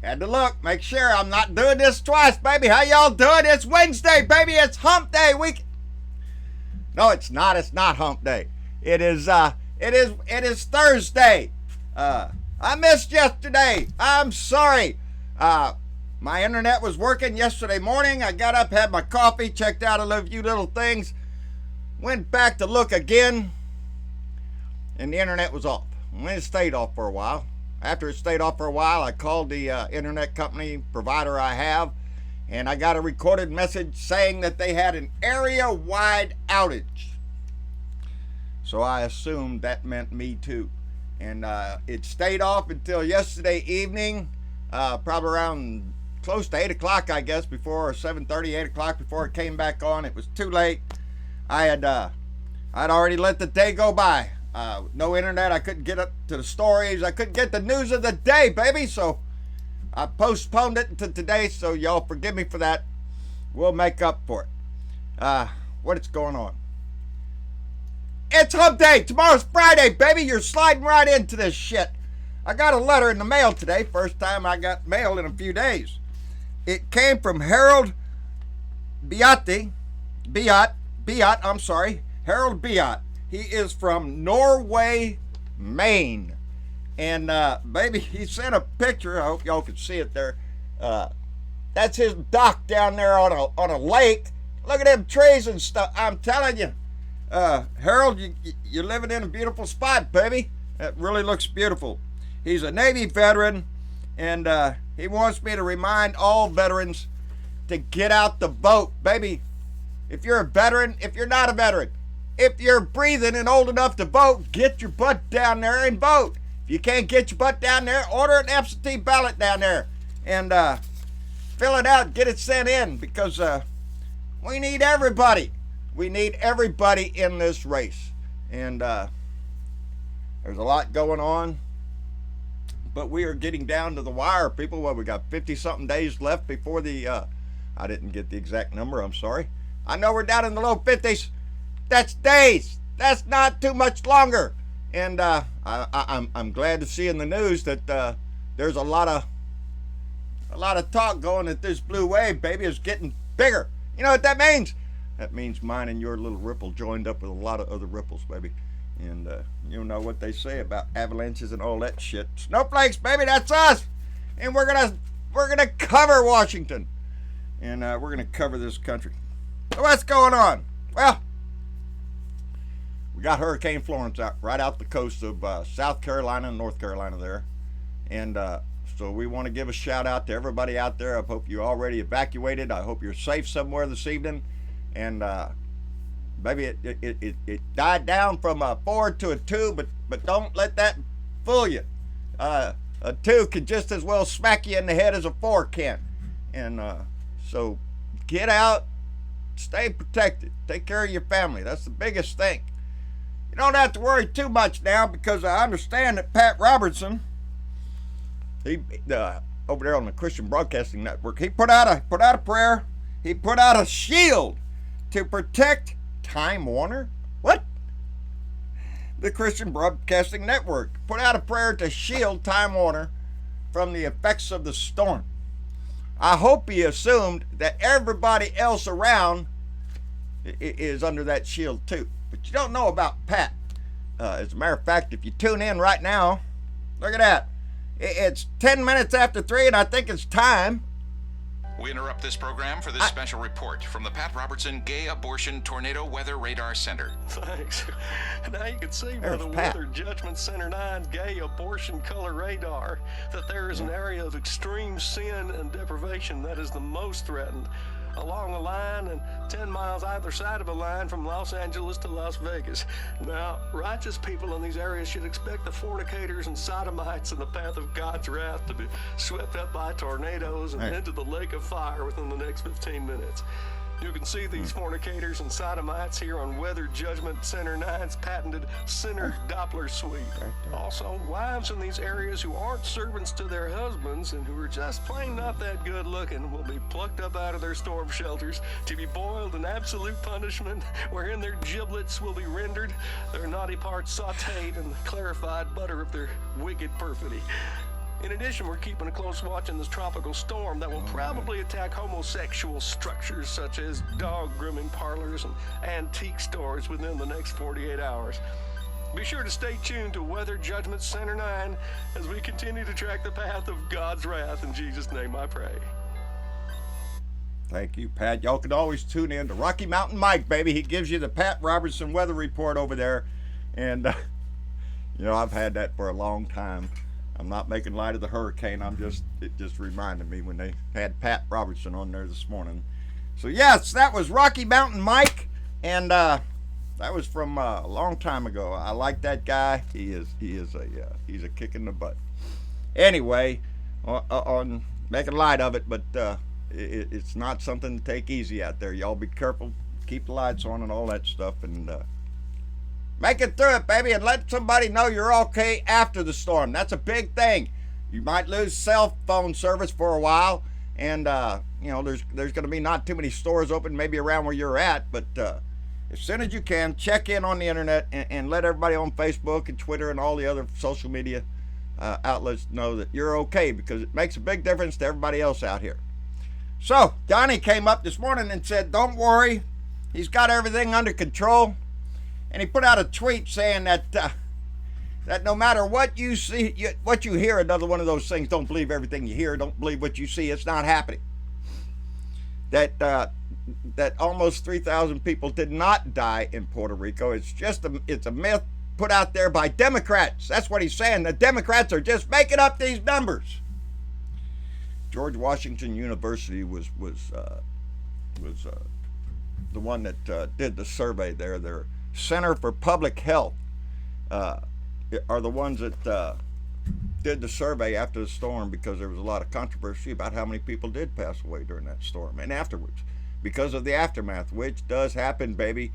Had to look, make sure I'm not doing this twice, baby. How y'all doing? It's Wednesday, baby. It's hump day week. No, it's not. It's not hump day. It is Thursday. I missed yesterday. I'm sorry. My internet was working yesterday morning. I got up, had my coffee, checked out a few little things, went back to look again, and the internet was off. And it stayed off for a while. After it stayed off for a while, I called the internet company provider I have, and I got a recorded message saying that they had an area-wide outage. So I assumed that meant me too. And it stayed off until yesterday evening, probably around close to 8 o'clock, I guess, before, or 7:30, 8 o'clock before it came back on. It was too late. I'd already let the day go by. No internet. I couldn't get up to the stories. I couldn't get the news of the day, baby. So I postponed it to today. So y'all forgive me for that. We'll make up for it. What is going on? It's hump day. Tomorrow's Friday, baby. You're sliding right into this shit. I got a letter in the mail today. First time I got mail in a few days. It came from Harold Harold Biot. He is from Norway, Maine. And, baby, he sent a picture. I hope y'all can see it there. That's his dock down there on a lake. Look at them trees and stuff. I'm telling you, Harold, you're living in a beautiful spot, baby. It really looks beautiful. He's a Navy veteran, and he wants me to remind all veterans to get out the boat, baby. If you're a veteran, if you're not a veteran, if you're breathing and old enough to vote, get your butt down there and vote. If you can't get your butt down there, order an absentee ballot down there and fill it out, get it sent in, because we need everybody. We need everybody in this race. And there's a lot going on, but we are getting down to the wire, people. Well, we got 50-something days left before the, I didn't get the exact number, I'm sorry. I know we're down in the low 50s. That's days. That's not too much longer. And I'm glad to see in the news that there's a lot of talk going that this blue wave, baby, is getting bigger. You know what that means? That means mine and your little ripple joined up with a lot of other ripples, baby. And you know what they say about avalanches and all that shit. Snowflakes, baby, that's us. And we're gonna cover Washington, and we're gonna cover this country. So what's going on? Well, we got Hurricane Florence right out the coast of South Carolina and North Carolina there. And so we want to give a shout out to everybody out there. I hope you already evacuated. I hope you're safe somewhere this evening. And maybe it died down from a 4 to a 2, but don't let that fool you. A 2 can just as well smack you in the head as a 4 can. And so get out, stay protected, take care of your family. That's the biggest thing. You don't have to worry too much now, because I understand that Pat Robertson, he over there on the Christian Broadcasting Network, he put out a prayer. He put out a shield to protect Time Warner. What? The Christian Broadcasting Network put out a prayer to shield Time Warner from the effects of the storm. I hope he assumed that everybody else around is under that shield too. But you don't know about Pat. As a matter of fact, if you tune in right now, look at that. It's 10 minutes after 3, and I think it's time. We interrupt this program for this special report from the Pat Robertson Gay Abortion Tornado Weather Radar Center. Thanks. Now you can see by the Weather Judgment Center 9 Gay Abortion Color Radar that there is an area of extreme sin and deprivation that is the most threatened along a line and 10 miles either side of a line from Los Angeles to Las Vegas. Now, righteous people in these areas should expect the fornicators and sodomites in the path of God's wrath to be swept up by tornadoes and into the lake of fire within the next 15 minutes. You can see these fornicators and sodomites here on Weather Judgment Center 9's patented Center Doppler suite. Also, wives in these areas who aren't servants to their husbands and who are just plain not that good looking will be plucked up out of their storm shelters to be boiled in absolute punishment, wherein their giblets will be rendered, their naughty parts sauteed in the clarified butter of their wicked perfidy. In addition, we're keeping a close watch on this tropical storm that will probably attack homosexual structures such as dog grooming parlors and antique stores within the next 48 hours. Be sure to stay tuned to Weather Judgment Center 9 as we continue to track the path of God's wrath. In Jesus' name I pray. Thank you, Pat. Y'all can always tune in to Rocky Mountain Mike, baby. He gives you the Pat Robertson weather report over there. And, I've had that for a long time. I'm not making light of the hurricane. It just reminded me when they had Pat Robertson on there this morning. So, yes, that was Rocky Mountain Mike. And that was from a long time ago. I like that guy. He's a kick in the butt. Anyway, on making light of it, but it's not something to take easy out there. Y'all be careful, keep the lights on and all that stuff, and make it through it, baby, and let somebody know you're okay after the storm. That's a big thing. You might lose cell phone service for a while, and there's going to be not too many stores open maybe around where you're at, but as soon as you can, check in on the internet and let everybody on Facebook and Twitter and all the other social media outlets know that you're okay, because it makes a big difference to everybody else out here. So, Donnie came up this morning and said, don't worry, he's got everything under control. And he put out a tweet saying that no matter what you see, what you hear, another one of those things, don't believe everything you hear, don't believe what you see, it's not happening. That almost 3,000 people did not die in Puerto Rico. It's a myth put out there by Democrats. That's what he's saying. The Democrats are just making up these numbers. George Washington University was the one that did the survey there. Their Center for Public Health are the ones that did the survey after the storm, because there was a lot of controversy about how many people did pass away during that storm and afterwards because of the aftermath, which does happen, baby.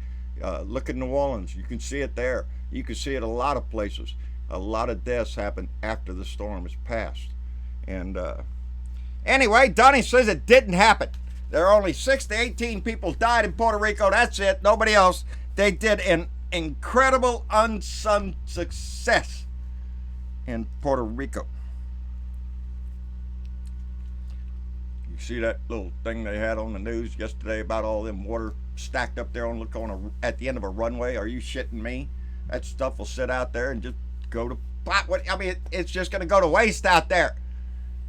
Look at New Orleans. You can see it there. You can see it a lot of places. A lot of deaths happen after the storm has passed. And anyway, Donnie says it didn't happen. There are only 6 to 18 people died in Puerto Rico. That's it. Nobody else. They did an incredible unsung success in Puerto Rico. You see that little thing they had on the news yesterday about all them water stacked up there at the end of a runway? Are you shitting me? That stuff will sit out there and just go to pot. It's just going to go to waste out there.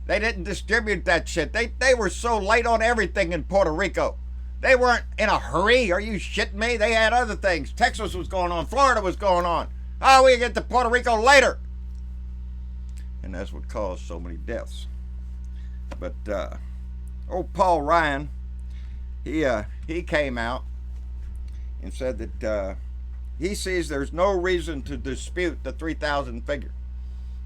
They didn't distribute that shit. They were so late on everything in Puerto Rico. They weren't in a hurry. Are you shitting me? They had other things. Texas was going on. Florida was going on. Oh, we get to Puerto Rico later. And that's what caused so many deaths. But old Paul Ryan, he came out and said that he sees there's no reason to dispute the 3,000 figure.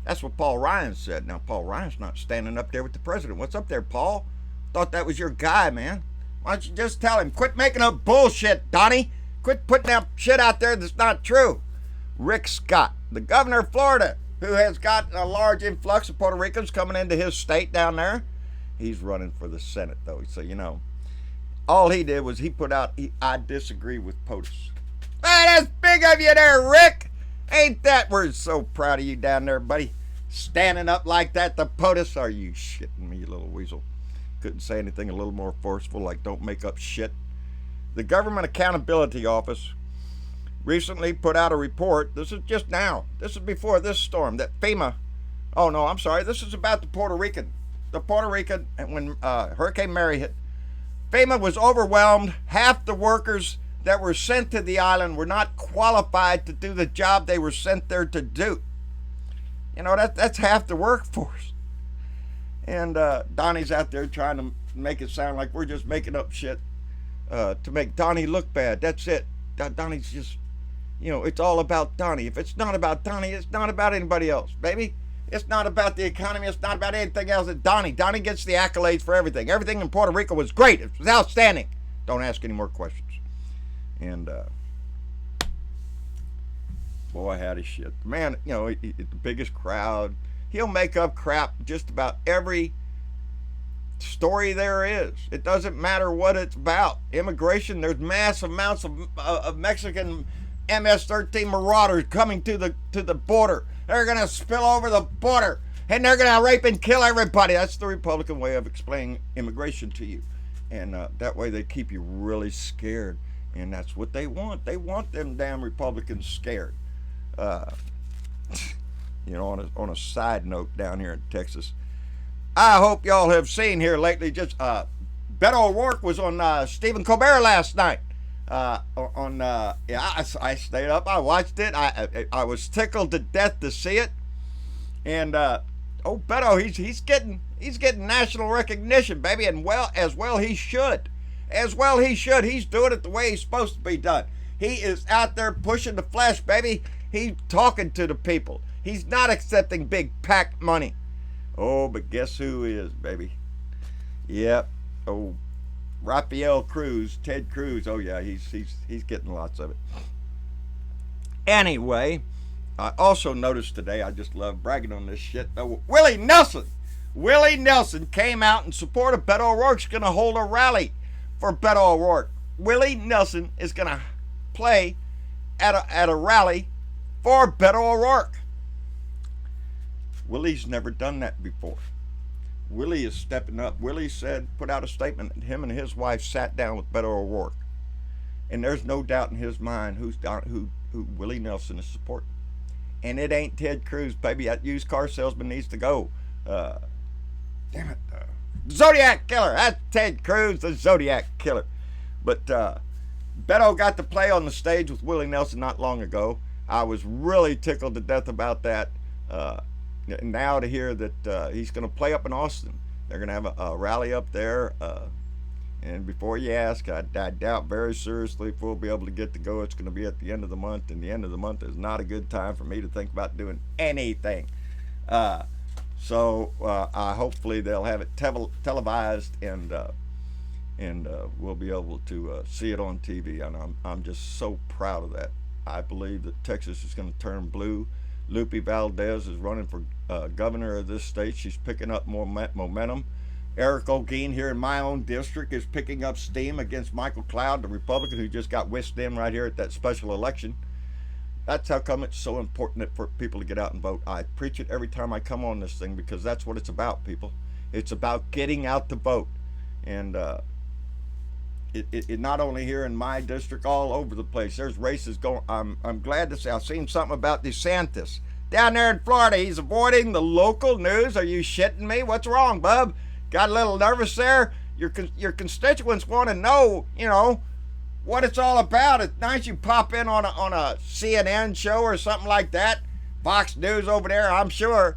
That's what Paul Ryan said. Now, Paul Ryan's not standing up there with the president. What's up there, Paul? Thought that was your guy, man. Why don't you just tell him, quit making up bullshit, Donnie. Quit putting that shit out there that's not true. Rick Scott, the governor of Florida, who has got a large influx of Puerto Ricans coming into his state down there. He's running for the Senate, though. So, all he did was he put out, I disagree with POTUS. Hey, that's big of you there, Rick. Ain't that? We're so proud of you down there, buddy. Standing up like that to POTUS. Are you shitting me, you little weasel? Couldn't say anything a little more forceful, like don't make up shit. The Government Accountability Office recently put out a report. This is just now. This is before this storm. That FEMA. Oh, no, I'm sorry. This is about the Puerto Rican. The Puerto Rican, when Hurricane Mary hit, FEMA was overwhelmed. Half the workers that were sent to the island were not qualified to do the job they were sent there to do. That's half the workforce. And Donnie's out there trying to make it sound like we're just making up shit to make Donnie look bad. That's it. Donnie's just, it's all about Donnie. If it's not about Donnie, it's not about anybody else, baby. It's not about the economy. It's not about anything else. It's Donnie. Donnie gets the accolades for everything. Everything in Puerto Rico was great. It was outstanding. Don't ask any more questions. And boy, howdy shit. Man, the biggest crowd. He'll make up crap just about every story there is. It doesn't matter what it's about. Immigration, there's mass amounts of Mexican MS-13 marauders coming to the border. They're going to spill over the border. and they're going to rape and kill everybody. That's the Republican way of explaining immigration to you. And that way they keep you really scared. And that's what they want. They want them damn Republicans scared. On a side note down here in Texas, I hope y'all have seen here lately, just Beto O'Rourke was on Stephen Colbert last night. I stayed up, I watched it, I was tickled to death to see it. And Beto, he's getting national recognition, baby, and as well he should. He's doing it the way he's supposed to be done. He is out there pushing the flesh, baby. He's talking to the people. He's not accepting big PAC money. Oh, but guess who is, baby? Yep. Oh, Rafael Cruz, Ted Cruz. Oh yeah, he's getting lots of it. Anyway, I also noticed today, I just love bragging on this shit. Willie Nelson came out in support of Beto O'Rourke's going to hold a rally for Beto O'Rourke. Willie Nelson is going to play at a rally for Beto O'Rourke. Willie's never done that before. Willie is stepping up. Willie put out a statement that him and his wife sat down with Beto O'Rourke. And there's no doubt in his mind who Willie Nelson is supporting. And it ain't Ted Cruz, baby. That used car salesman needs to go. Damn it. Zodiac Killer. That's Ted Cruz, the Zodiac Killer. But Beto got to play on the stage with Willie Nelson not long ago. I was really tickled to death about that. Now to hear that he's going to play up in Austin. They're going to have a rally up there. And before you ask, I doubt very seriously if we'll be able to get to go. It's going to be at the end of the month, and the end of the month is not a good time for me to think about doing anything. So hopefully they'll have it televised, and we'll be able to see it on TV. And I'm just so proud of that. I believe that Texas is going to turn blue. Lupe Valdez is running for governor of this state. She's picking up more momentum. Eric O'Gean here in my own district is picking up steam against Michael Cloud, the Republican who just got whisked in right here at that special election. That's how come it's so important for people to get out and vote. I preach it every time I come on this thing because that's what it's about, people. It's about getting out to vote. And it not only here in my district, all over the place. There's races going. I'm glad to say I've seen something about DeSantis down there in Florida. He's avoiding the local news. Are you shitting me? What's wrong, bub? Got a little nervous there? Your constituents want to know, what it's all about. It's nice you pop in on a CNN show or something like that. Fox News over there, I'm sure,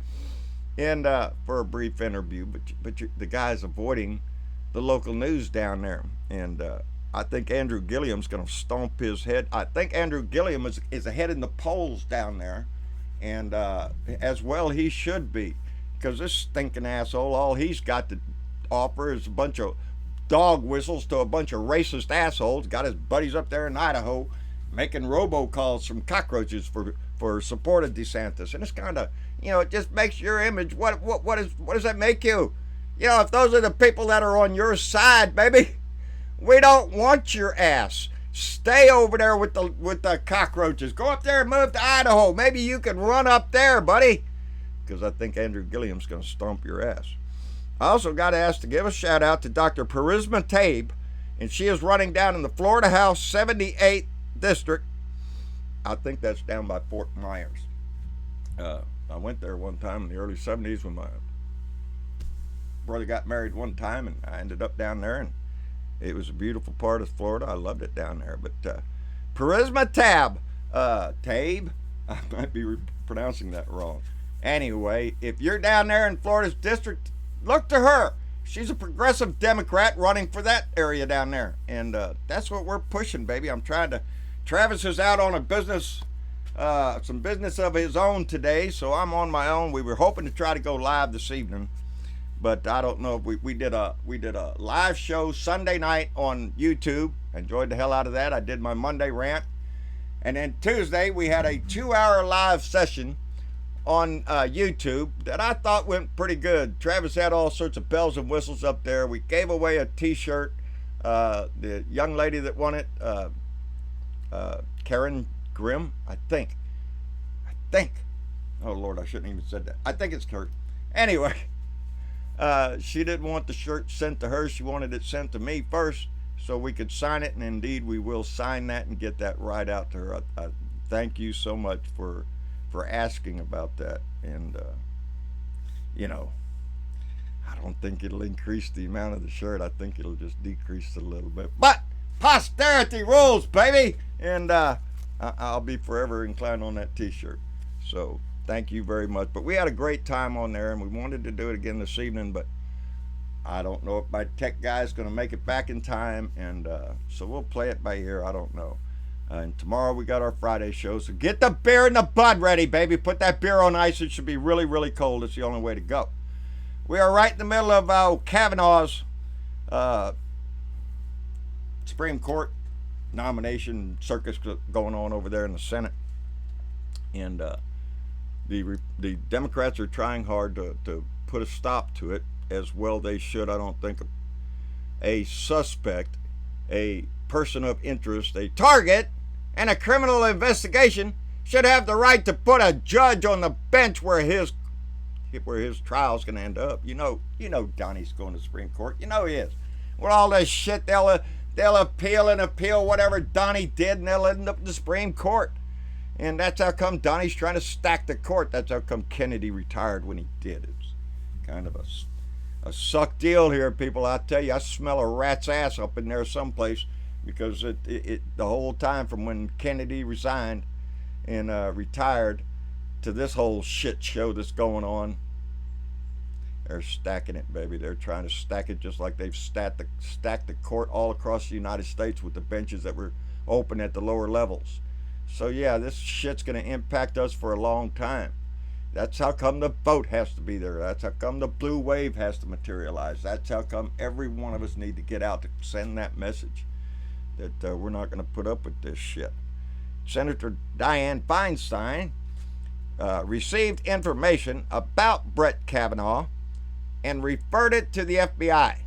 and for a brief interview. But the guy's avoiding the local news down there, and I think Andrew Gilliam's going to stomp his head. I think Andrew Gilliam is ahead in the polls down there, and as well he should be, because this stinking asshole, all he's got to offer is a bunch of dog whistles to a bunch of racist assholes. Got his buddies up there in Idaho making robocalls from cockroaches for support of DeSantis, and it's kind of, it just makes your image. What does that make you? If those are the people that are on your side, baby, we don't want your ass. Stay over there with the cockroaches. Go up there and move to Idaho. Maybe you can run up there, buddy, because I think Andrew Gilliam's going to stomp your ass. I also got asked to give a shout out to Dr. Parisma Tabe, and she is running down in the Florida House 78th District. I think that's down by Fort Myers. I went there one time in the early 70s when my brother got married one time, and I ended up down there, and it was a beautiful part of Florida. I loved it down there. But Parisma Tabe, I might be pronouncing that wrong. Anyway, if you're down there in Florida's district, look to her. She's a progressive Democrat running for that area down there. And that's what we're pushing, baby. Travis is out on a business, some business of his own today, so I'm on my own. We were hoping to try to go live this evening, but I don't know if we did a live show Sunday night on YouTube. Enjoyed the hell out of that. I did my Monday rant. And then Tuesday, we had a 2-hour live session on YouTube that I thought went pretty good. Travis had all sorts of bells and whistles up there. We gave away a t-shirt. The young lady that won it, Karen Grimm, I think. Oh Lord, I shouldn't even said that. I think it's Kurt. Anyway, she didn't want the shirt sent to her. She wanted it sent to me first so we could sign it, and indeed we will sign that and get that right out to her. I thank you so much for asking about that. And, you know, I don't think it'll increase the amount of the shirt. I think it'll just decrease it a little bit. But posterity rules, baby! And I'll be forever inclined on that t-shirt. So thank you very much. But we had a great time on there, and we wanted to do it again this evening, but I don't know if my tech guy is going to make it back in time, and so we'll play it by ear. I don't know. And tomorrow we got our Friday show, so get the beer and the bud ready, baby. Put that beer on ice. It should be really, really cold. It's the only way to go. We are right in the middle of Kavanaugh's Supreme Court nomination circus going on over there in the Senate. And the Democrats are trying hard to put a stop to it, as well they should. I don't think a suspect, a person of interest, a target, and a criminal investigation should have the right to put a judge on the bench where his trial's going to end up. You know Donnie's going to the Supreme Court. You know he is. With all this shit, they'll appeal whatever Donnie did, and they'll end up in the Supreme Court. And that's how come Donnie's trying to stack the court. That's how come Kennedy retired when he did. It's kind of a suck deal here, people. I tell you, I smell a rat's ass up in there someplace, because it the whole time from when Kennedy resigned and retired to this whole shit show that's going on, they're stacking it, baby. They're trying to stack it just like they've stacked the court all across the United States with the benches that were open at the lower levels. So yeah, this shit's going to impact us for a long time. That's how come the vote has to be there. That's how come the blue wave has to materialize. That's how come every one of us need to get out to send that message that we're not going to put up with this shit. Senator Dianne Feinstein received information about Brett Kavanaugh and referred it to the FBI.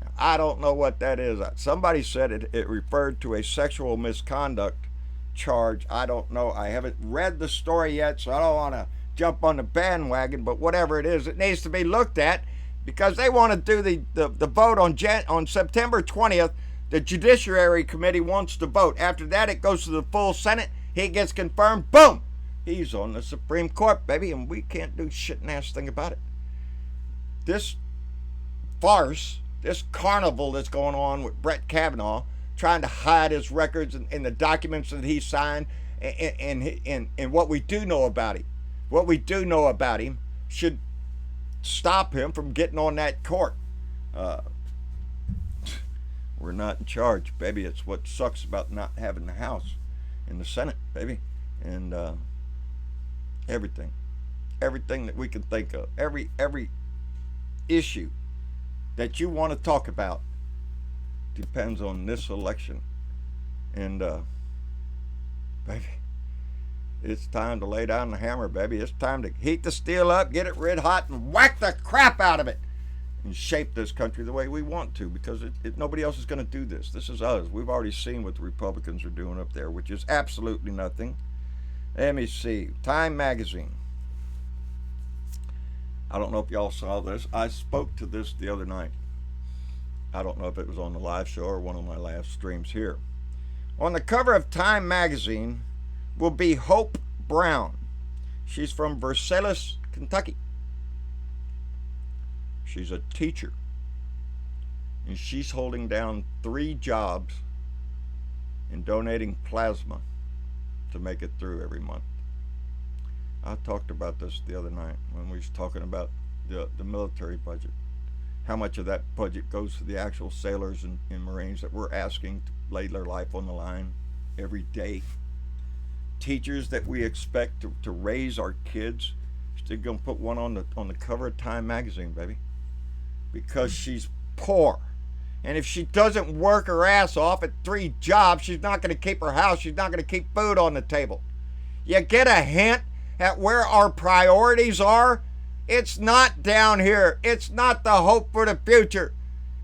Now, I don't know what that is. Somebody said it referred to a sexual misconduct charge. I don't know. I haven't read the story yet, so I don't want to jump on the bandwagon, but whatever it is, it needs to be looked at, because they want to do the vote on September 20th. The Judiciary Committee wants to vote. After that, it goes to the full Senate. He gets confirmed. Boom! He's on the Supreme Court, baby, and we can't do shit and ass thing about it. This farce, this carnival that's going on with Brett Kavanaugh, trying to hide his records and the documents that he signed, and what we do know about him, should stop him from getting on that court. We're not in charge, baby. It's what sucks about not having the House and the Senate, baby. And everything that we can think of, every issue that you want to talk about depends on this election. And baby, it's time to lay down the hammer, baby. It's time to heat the steel up, get it red hot, and whack the crap out of it, and shape this country the way we want to, because nobody else is going to do this. This is us. We've already seen what the Republicans are doing up there, which is absolutely nothing. Let me see. Time magazine. I don't know if y'all saw this. I spoke to this the other night. I don't know if it was on the live show or one of my live streams here. On the cover of Time magazine will be Hope Brown. She's from Versailles, Kentucky. She's a teacher, and she's holding down 3 jobs and donating plasma to make it through every month. I talked about this the other night when we was talking about the military budget. How much of that budget goes to the actual sailors and Marines that we're asking to lay their life on the line every day. Teachers that we expect to raise our kids. Still gonna put one on the cover of Time magazine, baby, because she's poor. And if she doesn't work her ass off at 3 jobs, she's not going to keep her house. She's not going to keep food on the table. You get a hint at where our priorities are? It's not down here. It's not the hope for the future.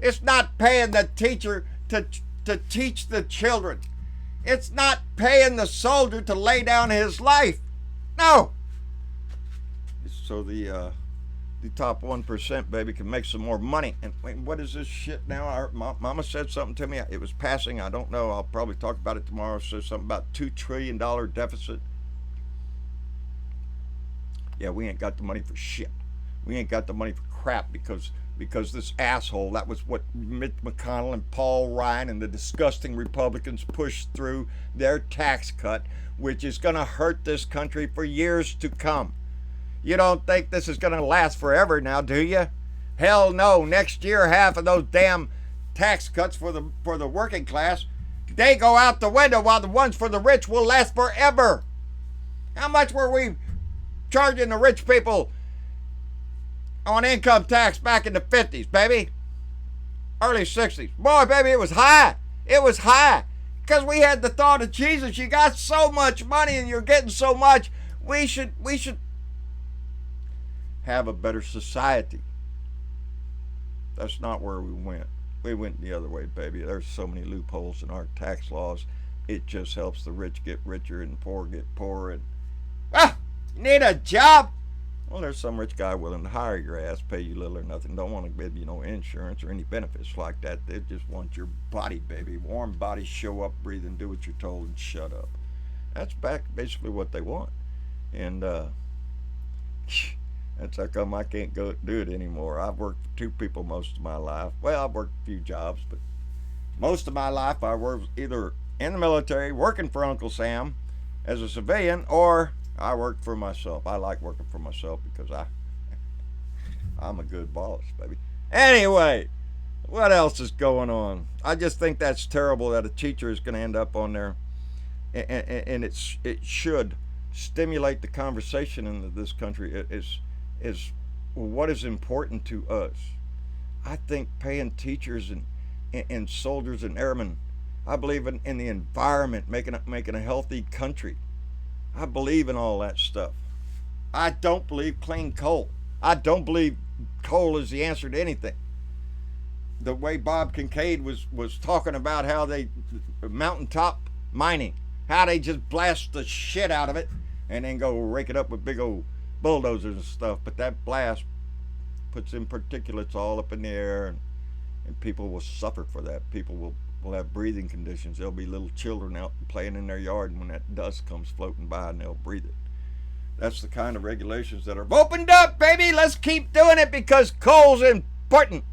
It's not paying the teacher to teach the children. It's not paying the soldier to lay down his life. No. It's so the top 1%, baby, can make some more money. And wait, what is this shit now? Our mama said something to me. It was passing. I don't know. I'll probably talk about it tomorrow. It says something about $2 trillion deficit. Yeah, we ain't got the money for shit. We ain't got the money for crap because this asshole, that was what Mitch McConnell and Paul Ryan and the disgusting Republicans pushed through their tax cut, which is going to hurt this country for years to come. You don't think this is going to last forever now, do you? Hell no. Next year, half of those damn tax cuts for the working class, they go out the window, while the ones for the rich will last forever. How much were we charging the rich people on income tax back in the 50s, baby? Early 60s. Boy, baby, it was high. It was high. Because we had the thought of Jesus. You got so much money and you're getting so much. We should have a better society. That's not where we went. We went the other way, baby. There's so many loopholes in our tax laws. It just helps the rich get richer and poor get poorer. And you need a job? Well, there's some rich guy willing to hire your ass, pay you little or nothing. Don't want to give you no insurance or any benefits like that. They just want your body, baby. Warm body, show up, breathe, and do what you're told, and shut up. That's basically what they want. And that's how come I can't go do it anymore. I've worked for two people most of my life. Well, I've worked a few jobs, but most of my life I was either in the military, working for Uncle Sam as a civilian, or I worked for myself. I like working for myself because I'm a good boss, baby. Anyway, what else is going on? I just think that's terrible that a teacher is going to end up on there, and it should stimulate the conversation in this country. Is what is important to us. I think paying teachers and soldiers and airmen. I believe in the environment, making a healthy country. I believe in all that stuff. I don't believe clean coal. I don't believe coal is the answer to anything. The way Bob Kincaid was talking about how they mountaintop mining, how they just blast the shit out of it and then go rake it up with big old bulldozers and stuff. But that blast puts in particulates all up in the air, and people will suffer for that. People will have breathing conditions. There'll be little children out playing in their yard, and when that dust comes floating by, and they'll breathe it. That's the kind of regulations that are opened up, baby. Let's keep doing it because coal's important.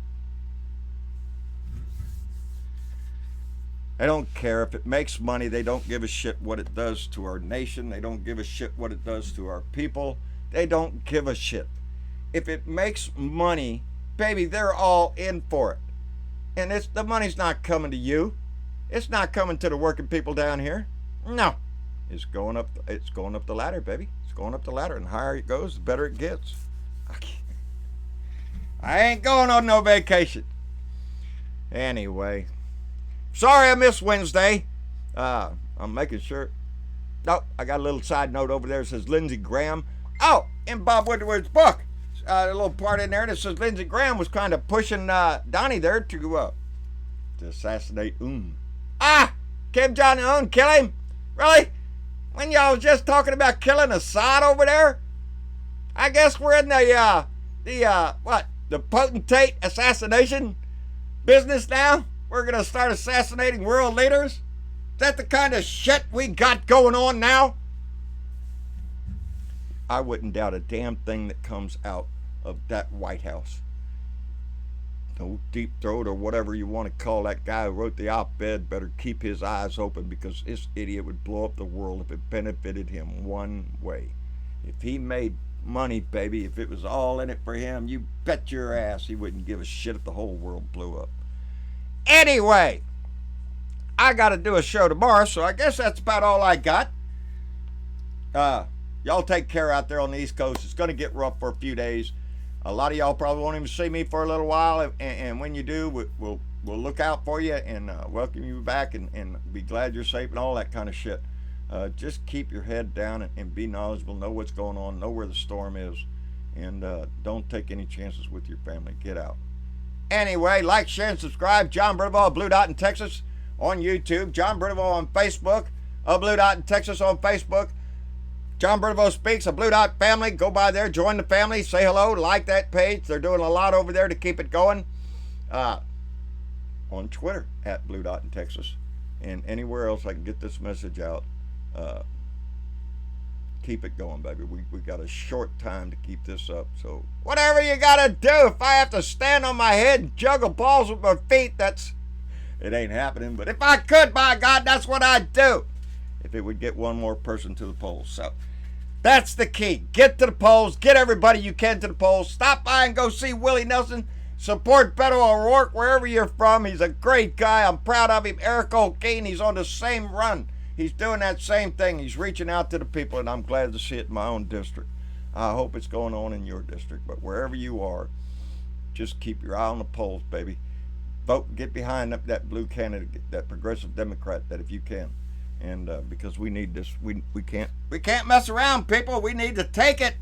They don't care if it makes money. They don't give a shit what it does to our nation. They don't give a shit what it does to our people. They don't give a shit. If it makes money, baby, they're all in for it. And the money's not coming to you. It's not coming to the working people down here. No. It's going up the ladder, baby. It's going up the ladder, and the higher it goes, the better it gets. I ain't going on no vacation. Anyway. Sorry I missed Wednesday. I'm making sure. No, I got a little side note over there that says Lindsey Graham. Oh, in Bob Woodward's book, a little part in there that says Lindsey Graham was kind of pushing Donnie there to assassinate Kim Jong-un, kill him? Really? When y'all was just talking about killing Assad over there? I guess we're in the potentate assassination business now? We're going to start assassinating world leaders? Is that the kind of shit we got going on now? I wouldn't doubt a damn thing that comes out of that White House. No deep throat or whatever you want to call that guy who wrote the op-ed better keep his eyes open, because this idiot would blow up the world if it benefited him one way. If he made money, baby, if it was all in it for him, you bet your ass he wouldn't give a shit if the whole world blew up. Anyway, I got to do a show tomorrow, so I guess that's about all I got. Y'all take care out there on the East Coast. It's going to get rough for a few days. A lot of y'all probably won't even see me for a little while, and when you do, we'll look out for you and welcome you back and be glad you're safe and all that kind of shit. Just keep your head down and be knowledgeable, know what's going on, know where the storm is, and don't take any chances with your family. Get out. Anyway, like, share, and subscribe. John Bernabal, Blue Dot in Texas on YouTube. John Bernabal on Facebook. Blue Dot in Texas on Facebook. John Berneveau Speaks, a Blue Dot family. Go by there, join the family, say hello, like that page. They're doing a lot over there to keep it going. On Twitter, at Blue Dot in Texas. And anywhere else I can get this message out. Keep it going, baby. We got a short time to keep this up. So whatever you gotta do, if I have to stand on my head and juggle balls with my feet, it ain't happening. But if I could, by God, that's what I'd do. If it would get one more person to the polls. So that's the key. Get to the polls. Get everybody you can to the polls. Stop by and go see Willie Nelson. Support Beto O'Rourke wherever you're from. He's a great guy. I'm proud of him. Eric O'Kane, he's on the same run. He's doing that same thing. He's reaching out to the people, and I'm glad to see it in my own district. I hope it's going on in your district. But wherever you are, just keep your eye on the polls, baby. Vote, get behind that blue candidate, that progressive Democrat, that if you can. And because we need this, we can't mess around, people. We need to take it.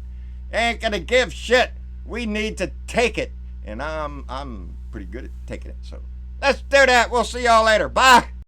Ain't gonna give shit. We need to take it. And I'm pretty good at taking it. So let's do that. We'll see y'all later. Bye.